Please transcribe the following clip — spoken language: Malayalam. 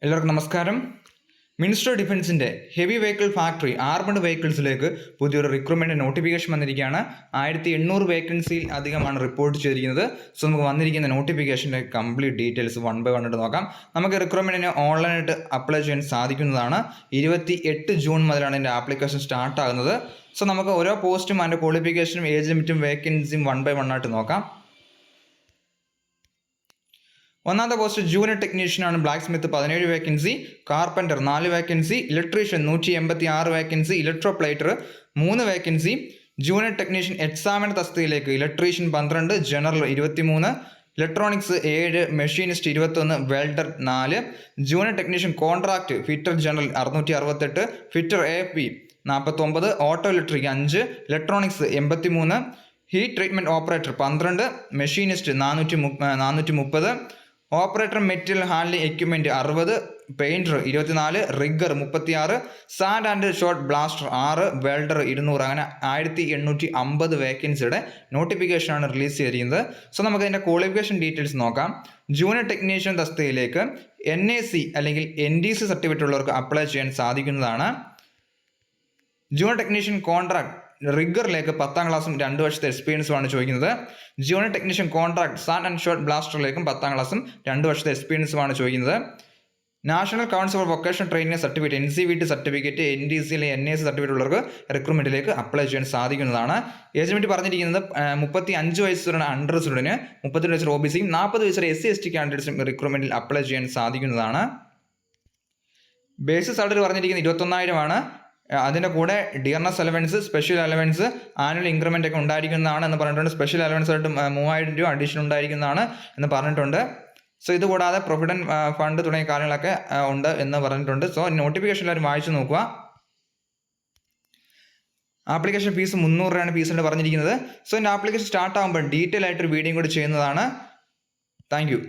എല്ലാവർക്കും നമസ്കാരം. മിനിസ്റ്റർ ഓഫ് ഡിഫൻസിൻ്റെ ഹെവി വെഹിക്കിൾ ഫാക്ടറി ആർമഡ് വെഹിക്കിൾസിലേക്ക് പുതിയൊരു റിക്രൂട്ട്മെൻറ്റ് നോട്ടിഫിക്കേഷൻ വന്നിരിക്കുകയാണ്. 1800 വേക്കൻസിയിൽ അധികമാണ് റിപ്പോർട്ട് ചെയ്തിരിക്കുന്നത്. സോ നമുക്ക് വന്നിരിക്കുന്ന നോട്ടിഫിക്കേഷൻ്റെ complete details one by one ആയിട്ട് നോക്കാം. നമുക്ക് റിക്രൂട്ട്മെൻറ്റിന് ഓൺലൈനായിട്ട് അപ്ലൈ ചെയ്യാൻ സാധിക്കുന്നതാണ്. 28 ജൂൺ മുതലാണ് ഇതിൻ്റെ ആപ്ലിക്കേഷൻ സ്റ്റാർട്ട് ആകുന്നത്. സോ നമുക്ക് ഓരോ പോസ്റ്റും അതിൻ്റെ ക്വാളിഫിക്കേഷനും ഏജ് ലിമിറ്റും വേക്കൻസിയും വൺ ബൈ വൺ ആയിട്ട് നോക്കാം. ഒന്നാമത്തെ പോസ്റ്റ് ജൂനിയർ ടെക്നീഷ്യനാണ്. Blacksmith 17 vacancy, carpenter 4 vacancy, electrician 186 vacancy, electroplater 3 vacancy, junior technician examiner തസ്തികയിലേക്ക് electrician 12, general 23, electronics 7, machinist 21, welder 4, junior technician contract fitter general 668, fitter AFP 49, auto electric 5, electronics 83, heat treatment operator 12, machinist 430, operator material handling equipment 60, painter 24, rigger 36, sand and shot blaster 6, welder 200. അങ്ങനെ 1850 വേക്കൻസിയുടെ നോട്ടിഫിക്കേഷനാണ് റിലീസ് ചെയ്തിരിക്കുന്നത്. സോ നമുക്ക് അതിൻ്റെ ക്വാളിഫിക്കേഷൻ ഡീറ്റെയിൽസ് നോക്കാം. ജൂനിയർ ടെക്നീഷ്യൻ തസ്തികയിലേക്ക് NAC അല്ലെങ്കിൽ NDC സർട്ടിഫിക്കറ്റ് ഉള്ളവർക്ക് അപ്ലൈ ചെയ്യാൻ സാധിക്കുന്നതാണ്. ജൂനിയർ ടെക്നീഷ്യൻ കോൺട്രാക്ട് റിഗറിലേക്ക് 10ാം ക്ലാസ്സും 2 വർഷത്തെ എക്സ്പീരിയൻസുമാണ് ചോദിക്കുന്നത്. Junior technician contract sand and shot ബ്ലാസ്റ്ററിലേക്കും 10ാം ക്ലാസ്സും 2 വർഷത്തെ എക്സ്പീരിയൻസുമാണ് ചോദിക്കുന്നത്. National council for vocational training certificate NCVT certificate, NDC അല്ലെങ്കിൽ NAC സർട്ടിഫിക്കറ്റ് ഉള്ളവർക്ക് റിക്രൂട്ട്മെൻറ്റിലേക്ക് അപ്ലൈ ചെയ്യാൻ സാധിക്കുന്നതാണ്. ഏജ് ലിമിറ്റ് പറഞ്ഞിരിക്കുന്നത് 35 വയസ്സ് വരെ അണ്ടർ സ്റ്റുഡൻറ്റിന്, 32 വയസ്സ് OBCയും 40 വയസ്സ് വരെ SC/ST കാൻഡിഡേറ്റ്സും റിക്രൂട്ട്മെൻറ്റിൽ അപ്ലൈ ചെയ്യാൻ സാധിക്കുന്നതാണ്. ബേസിക് സാലറി പറഞ്ഞിരിക്കുന്നത് 21,000 ആണ്. അതിൻ്റെ കൂടെ dearness allowance, special allowance, annual increment ഒക്കെ ഉണ്ടായിരിക്കുന്നതാണ് എന്ന് പറഞ്ഞിട്ടുണ്ട്. സ്പെഷ്യൽ അലവൻസ് ആയിട്ട് 3000 രൂപ അഡീഷണൽ ഉണ്ടായിരിക്കുന്നതാണ് എന്ന് പറഞ്ഞിട്ടുണ്ട്. സോ ഇത് കൂടാതെ പ്രൊവിഡൻറ്റ് ഫണ്ട് തുടങ്ങിയ കാര്യങ്ങളൊക്കെ ഉണ്ട് എന്ന് പറഞ്ഞിട്ടുണ്ട്. സോ നോട്ടിഫിക്കേഷൻ എല്ലാവരും വായിച്ചു നോക്കുക. ആപ്ലിക്കേഷൻ ഫീസ് 300 രൂപയാണ് ഫീസിൻ്റെ പറഞ്ഞിരിക്കുന്നത്. സോ ഇതിൻ്റെ ആപ്ലിക്കേഷൻ സ്റ്റാർട്ട് ആകുമ്പോൾ ഡീറ്റെയിൽ ആയിട്ടൊരു വീഡിയോ കൂടി ചെയ്യുന്നതാണ്. Thank you.